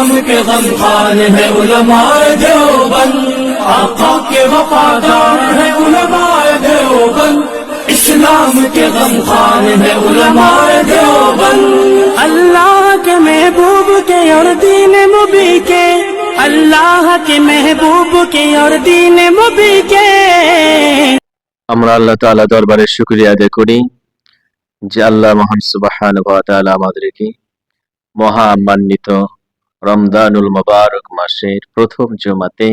इस्लाम के गमखान है उलमाए देवबंद, आका के वफादार है उलमाए देवबंद, इस्लाम के गमखान है उलमाए देवबंद। अल्लाह के महबूब के और दीन मुबी के, अल्लाह के महबूब के और दीन मुबी के। আমরা আল্লাহ তাআলা দরবারে শুকরিয়া আদায় করি যে আল্লাহ মহান সুবহানাহু ওয়া তাআলা আমাদেরকে মহামান্বিত রমজানুল মুবারক মাসের প্রথম জুমাতে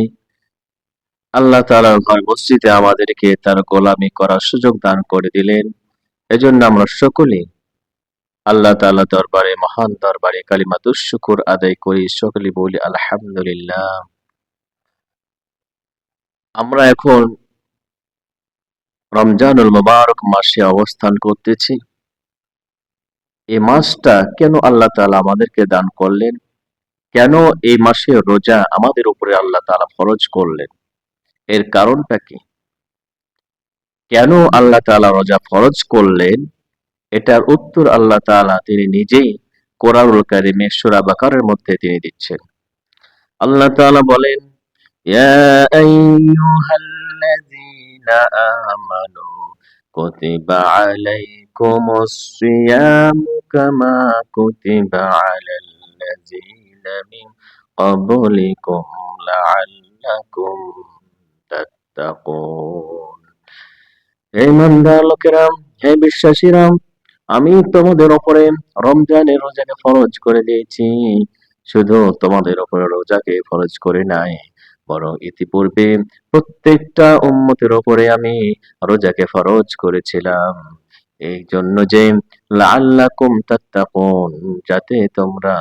আল্লাহ তাআলার ঘর মসজিদে আমাদেরকে তার গোলামি করার সুযোগ দান করে দিলেন। এজন্য আমরা সকলেই আল্লাহ তাআলা দরবারে মহান দরবারে কালিমাতুশ শুকর আদায় করি, সকলে বলি আলহামদুলিল্লাহ। আমরা এখন রমজানুল মুবারক মাসে অবস্থান করতেছি। এই মাসটা কেন আল্লাহ তাআলা আমাদেরকে দান করলেন, কেন এই মাসে রোজা আমাদের উপরে আল্লাহ তাআলা ফরজ করলেন, এর কারণটা কি? কেন আল্লাহ তাআলা রোজা ফরজ করলেন, এটার উত্তর আল্লাহ তাআলা তিনি নিজেই কোরআনুল কারীমে সূরা বাকারার মধ্যে তিনি দিচ্ছেন। আল্লাহ তাআলা বলেন, ইয়া আইয়ুহাল্লাযীনা আমানু কুতিবা আলাইকুমুস সিয়ামু কামা কুতিবা আলাল্লাযীনা মিন ক্বাবলিকুম লাআল্লাকুম তাত্তাকুন। হে ইমানদার লোকেরা, হে বিশ্বাসীরা, আমি তোমাদের উপরে রমজানের রোজাকে ফরজ করে দিয়েছি। শুধু তোমাদের উপরে রোজাকে ফরজ করে নাই, বরং ইতিপূর্বে প্রত্যেকটা উম্মতের উপরে আমি রোজাকে ফরজ করেছিলাম, এই জন্য যে লাআল্লাকুম তাত্তাকুন, যাতে তোমরা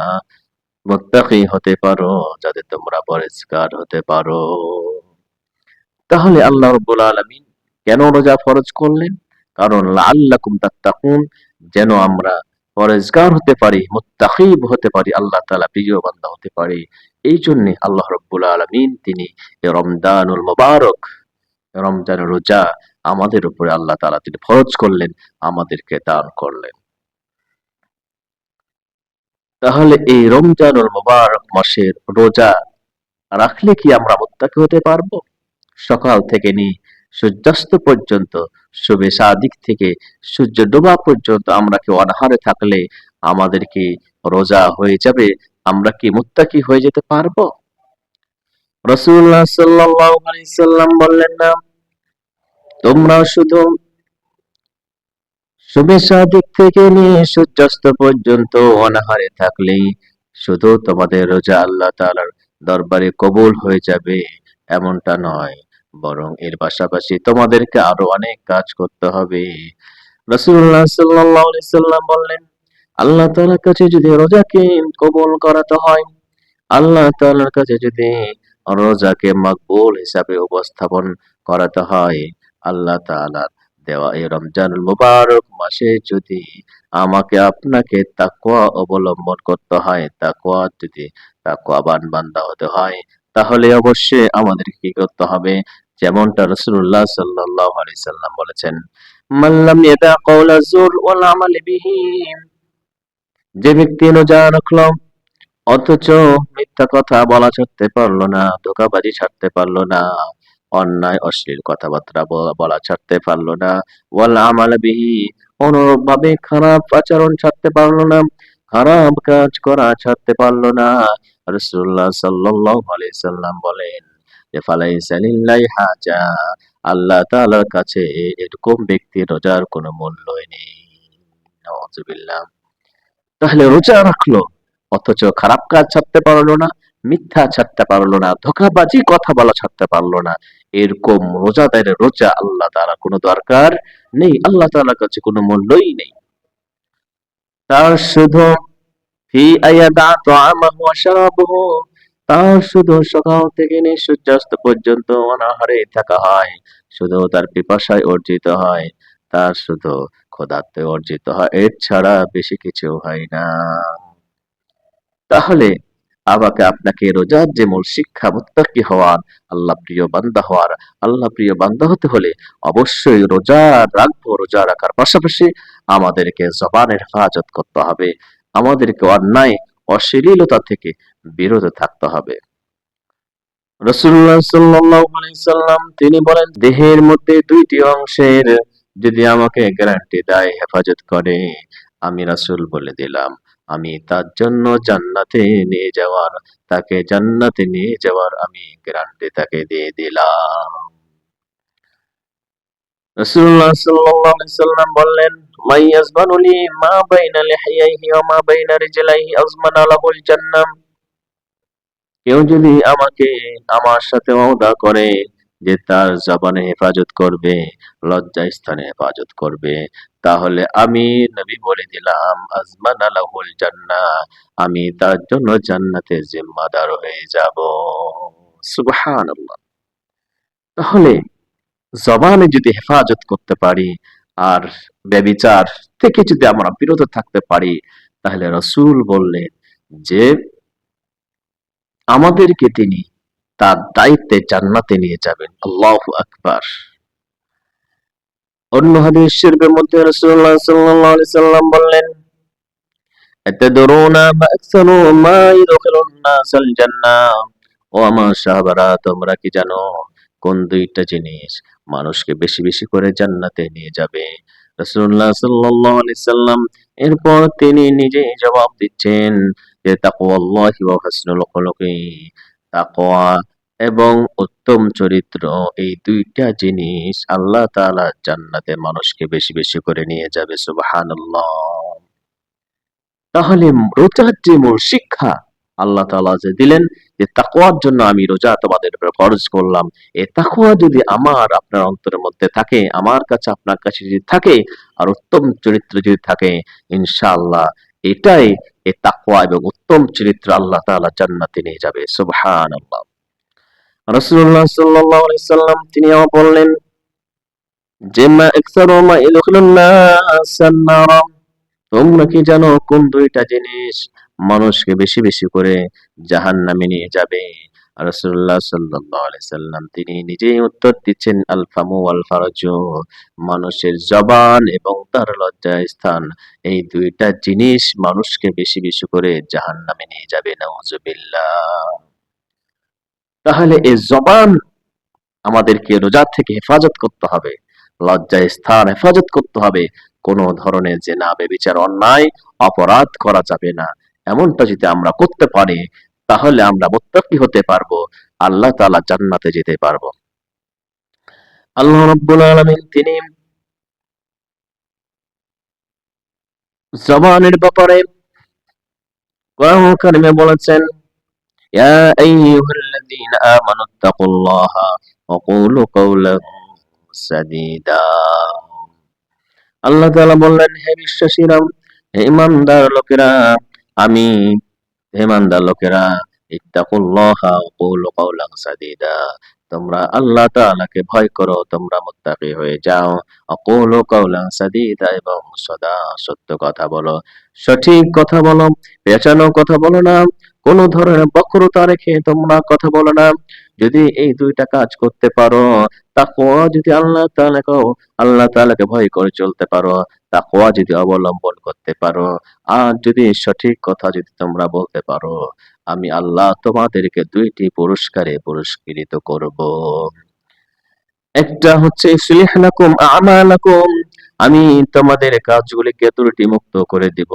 মুত্তাকি হতে পারো, যাতে তোমরা পরহেজগার হতে পারো। তাহলে আল্লাহ রাব্বুল আলামিন কেন রোজা ফরজ করলেন? কারণ লাআল্লাকুম তাত্তাকুন, যেন আমরা পরহেজগার হতে পারি, মুত্তাকি হতে পারি, আল্লাহ তাআলা প্রিয় বান্দা হতে পারি। এই জন্য আল্লাহ রাব্বুল আলামিন তিনি এই রমজানুল মুবারক, রমজানের রোজা আমাদের উপরে আল্লাহ তাআলা তিনি ফরজ করলেন, আমাদেরকে দান করলেন। তাহলে এই রমজানুল মুবারক মাসের রোজা রাখলে কি আমরা মুত্তাকি হতে পারবো? সকাল থেকে নিয়ে সূর্যাস্ত পর্যন্ত, শুভে সাদিক থেকে সূর্য ডোবা পর্যন্ত আমরা কি অনাহারে থাকলে আমাদের কি রোজা হয়ে যাবে? আমরা কি মুত্তাকি হয়ে যেতে পারবো? রাসূলুল্লাহ সাল্লাল্লাহু আলাইহি সাল্লাম বললেন না, তোমরা শুধু শুভে সাদিক থেকে নিয়ে সূর্যাস্ত পর্যন্ত অনাহারে থাকলেই শুধু তোমাদের রোজা আল্লাহ তাআলার দরবারে কবুল হয়ে যাবে, এমনটা নয়, বরং এর পাশাপাশি তোমাদেরকে আরো অনেক কাজ করতে হবে। রাসূলুল্লাহ সাল্লাল্লাহু আলাইহি সাল্লাম বললেন, আল্লাহ তাআলার কাছে যদি রোজাকে কবুল করাতে হয়, আল্লাহ তাআলার কাছে যদি রোজাকে মকবুল হিসাবে উপস্থাপন করাতে হয়, আল্লাহ তাআলা দেওয়া এই রমজানুল মুবারক মাসে যদি আমাকে আপনাকে তাকওয়া অবলম্বন করতে হয়, তাকওয়াবান বান্দা হতে হয়, তাহলে অবশ্যই আমাদের কি করতে হবে? যেমনটা রাসূলুল্লাহ সাল্লাল্লাহু আলাইহি সাল্লাম বলেছেন, মান লাম ইয়াদা কাওলা যুর ওয়াল আমাল বিহি, যে ব্যক্তি রোজা রাখলো অথচ মিথ্যা কথা বলা ছাড়তে পারলো না, ধোঁকাবাজি ছাড়তে পারলো না, অন্যায় অশ্লীল কথাবার্তা বলা ছাড়তে পারলো না, ওয়াল আমাল বিহি, অনুরূপ ভাবে খারাপ আচরণ ছাড়তে পারলো না, খারাপ কাজ করা ছাড়তে পারলো না, রাসূলুল্লাহ সাল্লাল্লাহু আলাইহি সাল্লাম বলেন যে ফালাইসা লিল্লাহি হাজা, আল্লাহ তাআলার কাছে এরকম ব্যক্তির রোজার কোনো মূল্যই নেই। নাউযুবিল্লাহ। তাহলে রোজা রাখলো অথচ খারাপ কাজ ছাড়তে পারলো না, মিথ্যা ছাড়তে পারলো না, ধোঁকাবাজি কথা বলা ছাড়তে পারলো না, এরকম রোজাদারের রোজা আল্লাহ তাআলার কোনো দরকার নেই, আল্লাহ তাআলার কাছে কোনো মূল্যই নেই। তার শুধু ফি আয়াদা তাআমাহু ওয়া শারাবাহু, তার শুধু সকাল থেকে নিয়ে সূর্যাস্ত পর্যন্ত অনাহারে থাকা হয়, শুধু তার পিপাসায় অর্জিত হয়, তার শুধু ক্ষুধার্তে অর্জিত হয়, এর ছাড়া বেশি কিছু হয় না। তাহলে আমাকে আপনাকে রোজার যে মূল শিক্ষা, মুত্তাকি হওয়ার, আল্লাহ প্রিয় বান্দা হওয়ার, আল্লাহ প্রিয় বান্দা হতে হলে অবশ্যই রোজা রাখবো। রোজা রাখার পাশাপাশি আমাদেরকে জবানের হেফাজত করতে হবে, আমাদেরকে অন্যায় অশ্লীলতা থেকে বিরত থাকতে হবে। রাসূলুল্লাহ সাল্লাল্লাহু আলাইহি সাল্লাম তিনি বলেন, দেহের মধ্যে দুইটি অংশের যদি আমাকে গ্যারান্টি দেয়, হেফাজত করে, আমি রাসূল বলে দিলাম আমি তার জন্য জান্নাতে নিয়ে যাওয়ার, তাকে জান্নাতে নিয়ে যাওয়ার আমি গ্যারান্টি তাকে দিয়ে দিলাম। রাসূলুল্লাহ সাল্লাল্লাহু আলাইহি সাল্লাম বললেন, মান ইয়াজমানু লি মা বাইনা লিহইয়াইহি ওয়া মা বাইনা রিজলাইহি আযমানা লাহুল জান্নাহ। কেউ যদি আমাকে আমার সাথে ওয়াদা করে যে তার জবানে হেফাজত করবে, লজ্জাস্থানে হেফাজত করবে, তাহলে আমি নবী বলে দিলাম আজমানা লাহুল জান্নাহ, আমি তার জন্য জান্নাতের জিম্মাদার হয়ে যাব। সুবহানাল্লাহ। তাহলে জবানে যদি হেফাজত করতে পারি আর ব্যভিচার থেকে যদি আমরা বিরত থাকতে পারি, তাহলে রাসূল বললেন যে আমাদেরকে তিনি তার দায়িত্বে জান্নাতে নিয়ে যাবেন। আল্লাহু আকবার। অন্য হাদিস শরীফের মধ্যে রাসূলুল্লাহ সাল্লাল্লাহু আলাইহি সাল্লাম বললেন, আতাদরুনা মা আকসারু মা ইদখিলুন নাসাল জান্নাহ। ও আমার সাহাবারা, তোমরা কি জানো কোন দুইটা জিনিস মানুষকে বেশি বেশি করে জান্নাতে নিয়ে যাবে? রাসূলুল্লাহ সাল্লাল্লাহু আলাইহি সাল্লাম এরপর তিনি নিজেই জবাব দিচ্ছেন যে তাকওয়াল্লাহি ওয়া হুসনুল খুলুকি, তাকওয়া এবং উত্তম চরিত্র, এই দুইটা জিনিস আল্লাহ তাআলা জান্নাতে মানুষকে বেশি বেশি করে নিয়ে যাবে। সুবহানাল্লাহ। তাহলে রোজার যে মূল শিক্ষা আল্লাহ তাআলা যে দিলেন যে তাকওয়ার জন্য আমি রোজা তোমাদের উপর ফরজ করলাম, এই তাকওয়া যদি আমার আপনার অন্তরের মধ্যে থাকে, আমার কাছে আপনার কাছে যদি থাকে, আর উত্তম চরিত্র যদি থাকে, ইনশাআল্লাহ এটাই এই তাকওয়া এবং উত্তম চরিত্র আল্লাহ তাআলা জান্নাতে নিয়ে যাবে। সুবহানাল্লাহ। রাসূলুল্লাহ সাল্লাল্লাহু আলাইহি সাল্লাম তিনি আমাকে বললেন যে মা আকসারু মা ইদখিলুন নাস আন-নার। তোমরা কি জানো কোন দুইটা জিনিস মানুষকে বেশি বেশি করে জাহান্নামে নিয়ে যাবে? রাসূলুল্লাহ সাল্লাল্লাহু আলাইহি সাল্লাম তিনি নিজেই উত্তর দিচ্ছেন, আল ফামু ওয়াল ফারজু, মানুষের জবান এবং তার লজ্জা স্থান, এই দুইটা জিনিস মানুষকে বেশি বেশি করে জাহান্নামে নিয়ে যাবে। নাউজুবিল্লাহ। তাহলে এই জবান আমাদেরকে রোজা থেকে হেফাজত করতে হবে, লজ্জা স্থান হেফাজত করতে হবে, কোন ধরনের জেনা ব্যভিচার অন্যায় অপরাধ করা যাবে না। এমনটা যদি আমরা করতে পারি, তাহলে আমরা মুত্তাকি হতে পারবো, আল্লাহ তাআলা জান্নাতে যেতে পারবো। আল্লাহ রাব্বুল আলামিন তিনি জবানের ব্যাপারে কোরআন কারিমে বলেছেন, ইয়া আইয়ুহাল্লাযীনা আমানুত্তাকুল্লাহা ওয়া কুলু কাওলান সাদীদা। আল্লাহ তাআলা বললেন, হে বিশ্বাসীরা, হে ঈমানদার লোকেরা, আমি হে ঈমানদার লোকেরা, ইত্তাকুল্লাহা ওয়া কুলু কাওলান সাদীদা, তোমরা আল্লাহ তাআলাকে ভয় করো, তোমরা মুত্তাকি হয়ে যাও। ওয়া কুলু কাওলান সাদীদা, এবং সদা সত্য কথা বলো, সঠিক কথা বলো, পেঁচানো কথা বলো না, কোন ধরনের বক্রতা রেখে তোমরা কথা বলো না। যদি এই দুইটা কাজ করতে পারো, তাকওয়া যদি আল্লাহ তাআলাকে ভয় করে চলতে পারো, তাকওয়া যদি অবলম্বন করতে পারো, আর যদি সঠিক কথা যদি তোমরা বলতে পারো, আমি আল্লাহ তোমাদেরকে দুইটি পুরস্কারে পুরস্কৃত করব। একটা হচ্ছে ইসলিহ লাকুম আমালাকুম, আমি তোমাদের কাজগুলিকে ত্রুটি মুক্ত করে দিব,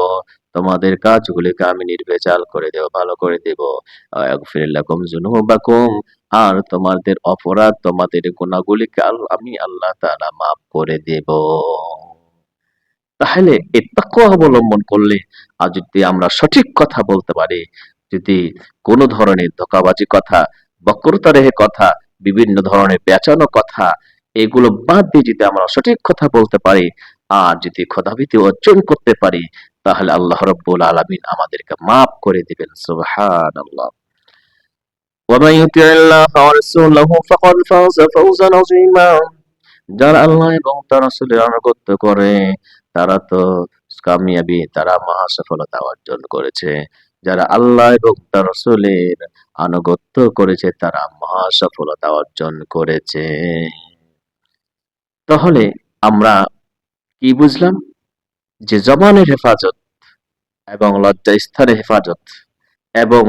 তোমাদের কাজগুলিকে আমি নির্ভেজাল করে দেব, ভালো করে দেব। ইয়াগফির লাকুম যুনুবাকুম, আর তোমাদের অপরাধ, তোমাদের গুনাহগুলিকে আমি আল্লাহ তাআলা মাফ করে দেব। তাহলে এই তাকওয়া অবলম্বন করলে, আর যদি আমরা সঠিক কথা বলতে পারি, যদি কোন ধরনের ধোঁকাবাজি কথা, বক্রতা রেখে কথা, বিভিন্ন ধরনের পেঁচানো কথা, এগুলো বাদ দিয়ে যদি আমরা সঠিক কথা বলতে পারি, আর যদি খোদাভীতি অর্জন করতে পারি, তাহলে আল্লাহ রাব্বুল আলামিন আমাদেরকে মাফ করে দিবেন। সুবহানাল্লাহ। ওয়া মান ইউতি'িল্লাহা ওয়া রাসূলাহু ফাকাদ ফাযা ফাওজান আযীমা। যারা আল্লাহ এবং তার রাসূলের আনুগত্য করে, তারা তো কামিয়াবি, তারা মহা সফলতা অর্জন করেছে। যারা আল্লাহ এবং তার রাসূলের আনুগত্য করেছে, তারা মহা সফলতা অর্জন করেছে। তাহলে আমরা কি বুঝলাম? যে জবানের হেফাজত এবং লজ্জা স্থানের হেফাজত এবং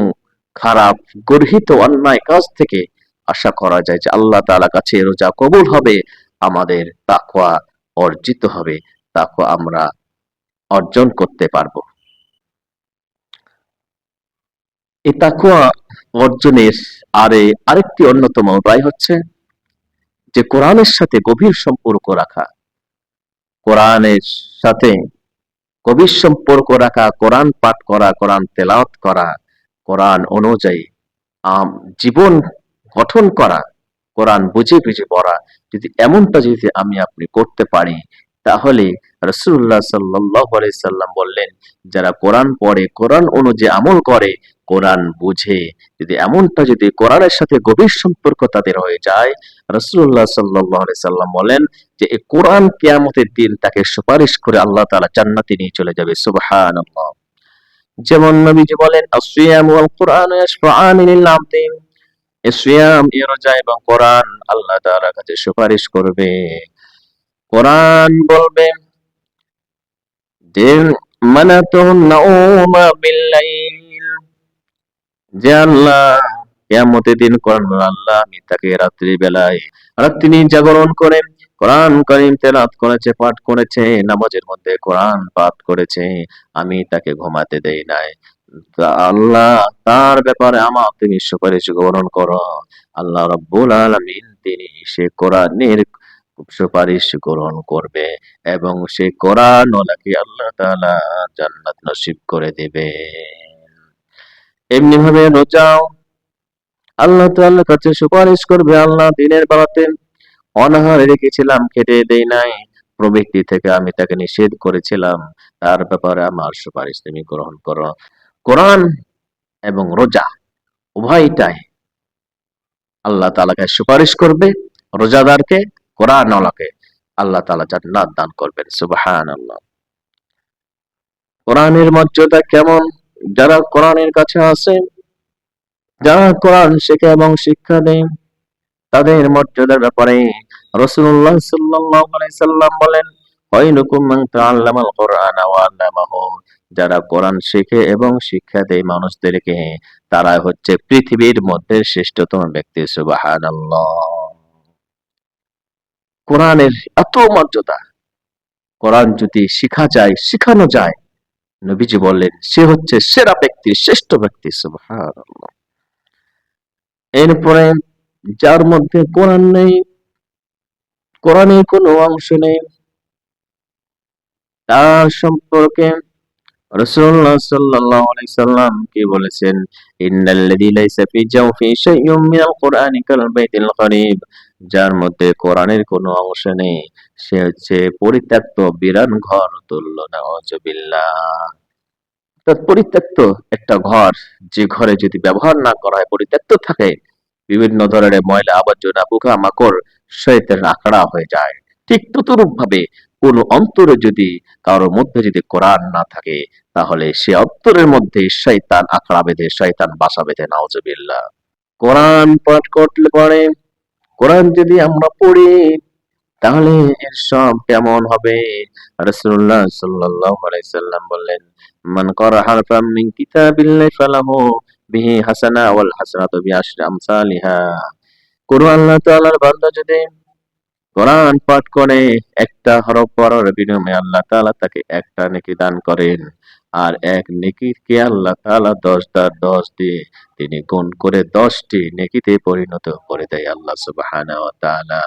খারাপ গর্হিত অন্যায় কাজ থেকে আশা করা যায় যে আল্লাহ তাআলার কাছে রোজা কবুল হবে, আমাদের তাকওয়া অর্জিত হবে, তাকওয়া আমরা অর্জন করতে পারবো। এই তাকওয়া অর্জনের আরেকটি অন্যতম উপায় হচ্ছে যে কোরআনের সাথে গভীর সম্পর্ক রাখা। কোরআনের সাথে গভীর সম্পর্ক রাখা, কোরআন পাঠ করা, কোরআন তেলাওয়াত করা, কোরআন অনুযায়ী আম জীবন গঠন করা, কোরআন বুঝে বুঝে পড়া। এমনটা যদি আমি আপনি করতে পারি, তাহলে রাসূলুল্লাহ সাল্লাল্লাহু আলাইহি সাল্লাম বললেন, যারা কোরআন পড়ে, কোরআন অনুযায়ী আমল করে, কোরআন বুঝে, এমনটা যদি কোরআনের সাথে গভীর সম্পর্ক তাদের হয়ে যায়, রাসূলুল্লাহ সাল্লাল্লাহু আলাইহি সাল্লাম বলেন যে এই কোরআন কিয়ামতের দিন তাকে সুপারিশ করে আল্লাহ তাআলা জান্নাতে নিয়ে চলে যাবে। সুবহানাল্লাহ। যেমন নবীজি বলেন, আসিয়াম ওয়াল কুরআন ইয়াশফাআনি লিল আবদি, সিয়াম, রোজা এবং কোরআন আল্লাহ তাআলার কাছে সুপারিশ করবে। কোরআন বলবে যে মানাতুন নাউমা বিল্লাইল, যে আল্লাহ কিয়ামতের দিন কোরআন বলবে, আল্লাহ আমি তাকে রাত্রি বেলায় রাত্রি জাগরণ করে কোরআন কারীম তেলাওয়াত করেছে, পাঠ করেছে, নামাজের মধ্যে কোরআন পাঠ করেছে, আমি তাকে ঘুমাতে দেই নাই। আল্লাহ তার ব্যাপারে আমার তুমি সুপারিশ গ্রহণ করো। আল্লাহ রাব্বুল আলামিন তিনি সে কোরআনের সুপারিশ গ্রহণ করবে এবং সে কোরআন ওয়ালাকে আল্লাহ তাআলা জান্নাত নসিব করে দিবে। এমনি ভাবে রোজাও আল্লাহ তাআলার কাছে সুপারিশ করবে, আল্লাহ দিনের বেলাতে অনাহারে রেখেছিলাম, খেতে দেই নাই, প্রবৃত্তি থেকে আমি তাকে নিষেধ করেছিলাম, তার ব্যাপারে আমার সুপারিশ তুমি গ্রহণ করো। কোরআন এবং রোজা উভয়টাই আল্লাহ তাআলাকে সুপারিশ করবে, রোজাদারকে, কোরআন ওয়ালাকে আল্লাহ তাআলা জান্নাত দান করবেন। সুবহানাল্লাহ। কোরআনের মর্যাদা কেমন? যারা কোরআনের কাছে আসে, যারা কোরআন শেখে এবং শিক্ষা দেয়, তাদের মর্যাদার ব্যাপারে রাসূলুল্লাহ সাল্লাল্লাহু আলাইহি সাল্লাম বলেন, খায়রুকুম মান তাআল্লামাল কুরআনা ওয়া আল্লামাহু, যারা কোরআন শেখে এবং শিক্ষা দেয় মানুষদেরকে, তারা হচ্ছে পৃথিবীর মধ্যে শ্রেষ্ঠতম ব্যক্তি। সুবহানাল্লাহ। কোরআনের এত মর্যাদা, কোরআন যদি শিখা যায়, শিখানো যায়, নবীজি বললেন সে হচ্ছে সেরা ব্যক্তি, শ্রেষ্ঠ ব্যক্তি। সুবহানাল্লাহ। এরপরে যার মধ্যে কোরআন নেই, কোরআনের কোনো অংশ নেই, তার সম্পর্কে রাসূলুল্লাহ সাল্লাল্লাহু আলাইহি সাল্লাম কি বলেছেন, ইন্নাল্লাযী লাইসা ফি জাওফি শাইউম মিনাল কুরআনি কাল বাইতিল গরীব, যার মধ্যে কোরআনের কোনো অংশ নেই, সে হচ্ছে পরিত্যক্ত বিরান ঘর তুল্য। নাউযুবিল্লাহ। পরিত্যক্ত একটা ঘর, যে ঘরে যদি ব্যবহার না করা হয়, পরিত্যক্ত থাকে, বিভিন্ন ধরনের ময়লা আবর্জনা, পোকামাকড়, শয়তানের আখড়া হয়ে যায়, ঠিক ততরূপ ভাবে কোন অন্তরে যদি কারোর মধ্যে যদি কোরআন না থাকে, তাহলে সে অন্তরের মধ্যে শয়তান আখড়া বেঁধে, শয়তান বাসা বেঁধে। নাউজুবিল্লাহ। কোরআন পাঠ করলে পরে, কোরআন যদি আমরা পড়ি, তাহলে এর সব কেমন হবে? রাসূলুল্লাহ সাল্লাল্লাহু আলাইহি সাল্লাম বললেন, মান ক্বারা হারফাম মিন কিতাবিল্লাহি ফালাহু বিহি হাসানা ওয়াল হাসানাতু বিআশরি আমসালিহা। কোন আল্লাহ তাআলার বান্দা যদি কোরআন পাঠ করে, একটা হরফ পড়ার বিনিময়ে আল্লাহ তাআলা তাকে একটা নেকি দান করেন, আর এক নেকিকে আল্লাহ তাআলা 10 দ্বারা 10 দিয়ে তিনি গুণ করে 10টি নেকিতে পরিণত করে দেয় আল্লাহ সুবহানাহু ওয়া তাআলা।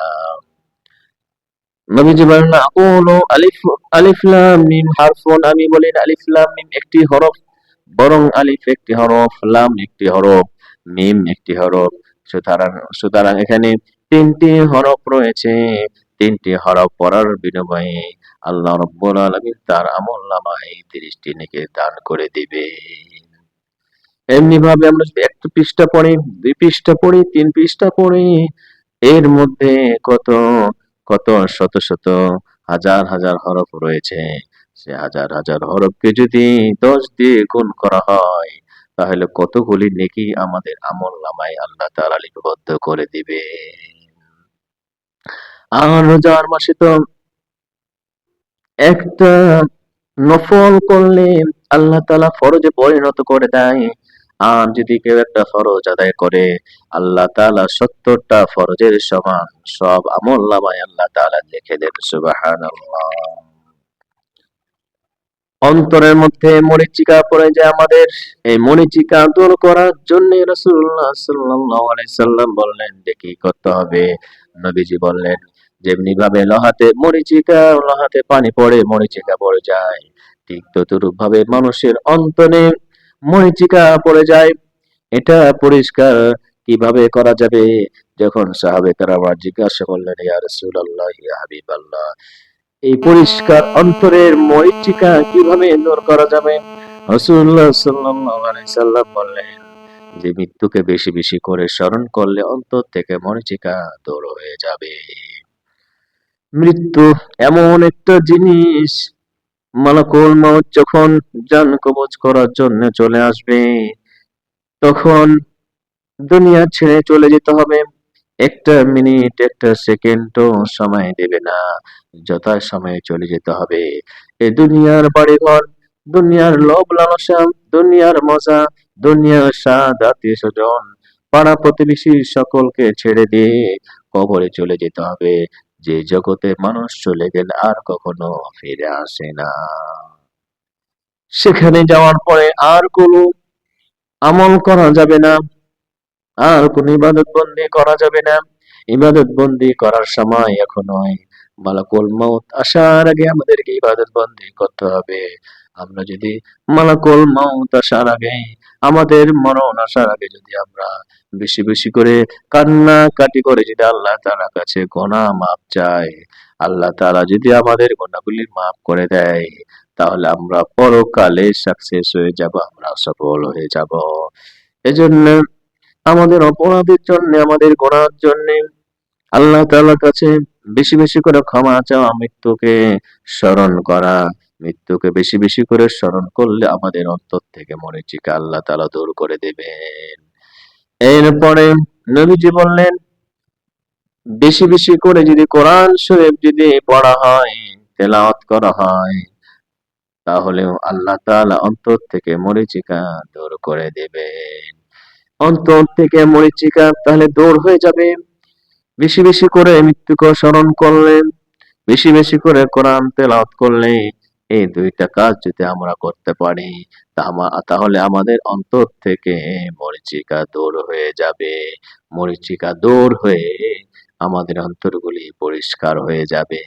নবীজি বলেন, আকুলু আলিফ লাম মিম হারফুন, আমি বলেন আলিফ লাম মিম একটি হরফ, বরং আলিফ একটি হরফ, লাম একটি হরফ, মিম একটি হরফ। সুতরাং এখানে তিনটি হরফ রয়েছে, তিনটি হরফ পড়ার বিনিময়ে আল্লাহ রাব্বুল আলামিন তার আমলনামায় 30টি নেকি দান করে দিবে। এমনি ভাবে আমরা যদি একটা পৃষ্ঠা পড়ি, 2 পৃষ্ঠা পড়ি, 3 পৃষ্ঠা পড়ি, এর মধ্যে কত কত শত শত হাজার হাজার হরফ রয়েছে। সে হাজার হাজার হরফকে যদি 10 দিয়ে গুণ করা হয়, তাহলে কতগুলি নেকি আমাদের আমলনামায় আল্লাহ তাআলা লিপিবদ্ধ করে দিবে। আর রোজার মাসে তো একটা নফল করলে আল্লাহ তাআলা ফরজে পরিণত করে দেয়, আর যদি কেউ একটা ফরজ আদায় করে, আল্লাহ তাআলা 70টা ফরজের সমান সব আমলনামায় আল্লাহ তাআলা লিখে দেন। সুবহানাল্লাহ। অন্তরের মধ্যে মরীচিকা পড়ে যায় আমাদের, এই মরীচিকা দূর করার জন্য রাসূলুল্লাহ সাল্লাল্লাহু আলাইহি সাল্লাম বললেন যে কি করতে হবে। নবীজি বললেন, যেমনি ভাবে লোহাতে পানি পড়ে মরীচিকা পড়ে যায়, ঠিক ততরূপ ভাবে মানুষের অন্তরে মরীচিকা পড়ে যায়। এটা পরিষ্কার কিভাবে করা যাবে? যখন সাহাবে কেরাম জিজ্ঞাসা করলেন, ইয়া রাসূলুল্লাহ, ইয়া হাবিবাল্লাহ, এই পরিষ্কার অন্তরের মরীচিকা কিভাবে দূর করা যাবে? রাসূলুল্লাহ সাল্লাল্লাহু আলাইহি সাল্লাম বললেন যে মৃত্যুকে বেশি বেশি করে স্মরণ করলে অন্তর থেকে মরীচিকা দূর হয়ে যাবে। মৃত্যু এমন একটা জিনিস, মালাকুল মউত যখন জান কবজ করার জন্য চলে আসবে, তখন দুনিয়া ছেড়ে চলে যেতে হবে। একটা মিনিট, একটা সেকেন্ডও সময় দেবে না, যথা সময়ে চলে যেতে হবে। এই দুনিয়ার বাড়িঘর, দুনিয়ার লোভ লালসা, দুনিয়ার মজা, দুনিয়ার স্বাদ, আত্মীয় স্বজন, পাড়া প্রতিবেশী সকলকে ছেড়ে দিয়ে কবরে চলে যেতে হবে। যে জগতে মানুষ চলে গেলে আর কখনো ফিরে আসে না। সেখানে যাওয়ার পরে আর কোনো আমল করা যাবে না, আর কোন ইবাদত বন্দি করা যাবে না। ইবাদত বন্দি করার সময় এখন নয়, মালাকুল মউত আসার আগে আমাদেরকে ইবাদত বন্দি করতে হবে। আমরা যদি মালাকুল মউত আসার আগে, আমাদের মরণ আসার আগে যদি আমরা বেশি বেশি করে কান্নাকাটি করে যদি আল্লাহ তাআলার কাছে গুনাহ মাপ চাই, আল্লাহ তাআলা যদি আমাদের গুনাহগুলি মাফ করে দেয়, তাহলে আমরা পরকালে সাকসেস হয়ে যাব, আমরা সফল হয়ে যাব। এজন্য আমাদের অপরাধের জন্য, আমাদের গুনাহের জন্য আল্লাহ তাআলার কাছে বেশি বেশি করে ক্ষমা চাওয়া, মৃত্যুকে স্মরণ করা। মৃত্যুকে বেশি বেশি করে স্মরণ করলে আমাদের অন্তর থেকে মরীচিকা আল্লাহ তাআলা দূর করে দেবেন। এরপরে নবীজি বললেন, বেশি বেশি করে যদি কোরআন শরীফ যদি পড়া হয়, তেলাওয়াত করা হয়, তাহলেও আল্লাহ তাআলা অন্তর থেকে মরীচিকা দূর করে দেবেন। অন্তর থেকে মরীচিকা তাহলে দূর হয়ে যাবে বেশি বেশি করে মৃত্যুকে স্মরণ করলে, বেশি বেশি করে কোরআন তেলাওয়াত করলে। এই দুইটা কাজ যদি আমরা করতে পারি, তাহলে আমাদের অন্তর থেকে মরীচিকা দূর হয়ে যাবে। মরীচিকা দূর হয়ে আমাদের অন্তরগুলি পরিষ্কার হয়ে যাবে।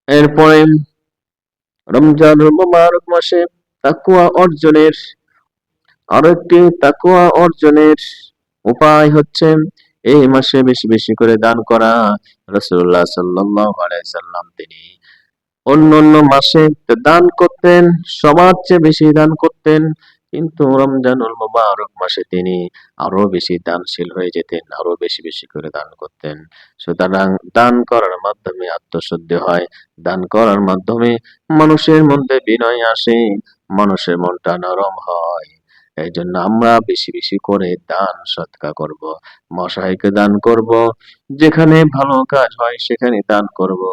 এরপরে রমজানুল মুবারক মাসে তাকওয়া অর্জনের আরো একটি তাকওয়া অর্জনের উপায় হচ্ছে এই মাসে বেশি বেশি করে দান করা। রাসূলুল্লাহ সাল্লাল্লাহু আলাইহি সাল্লাম তিনি অন্যান্য মাসে দান করতেন, সবার চেয়ে বেশি দান করতেন, কিন্তু রমজানুল মুবারক মাসে তিনি আরো বেশি দানশীল হয়ে যেতেন, আরো বেশি বেশি করে দান করতেন। সুতরাং দান করার মাধ্যমে আত্মশুদ্ধি হয়, দান করার মাধ্যমে মানুষের মধ্যে বিনয় আসে, মানুষের মনটা নরম হয়। এই জন্য আমরা বেশি বেশি করে দান সৎকা করব, মশাইকে দান করব, যেখানে ভালো কাজ হয় সেখানে দান করব।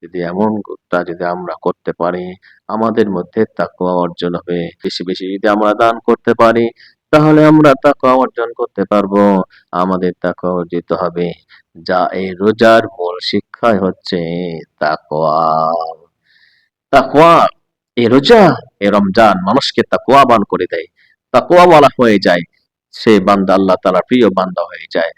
যদি এমনটা যদি আমরা করতে পারি, আমাদের মধ্যে তাকওয়া অর্জন হবে। বেশি বেশি যদি আমরা দান করতে পারি, তাহলে আমরা তাকওয়া অর্জন করতে পারবো। আমাদের তাকওয়া অর্জিত হবে, যা এই রোজার মূল শিক্ষাই হচ্ছে তাকওয়া। তাকওয়া, এই রোজা, এই রমজান মানুষকে তাকওয়াবান করে দেয়, তাকওয়াওয়ালা হয়ে যায়, সে বান্দা আল্লাহ তাআলার প্রিয় বান্দা হয়ে যায়।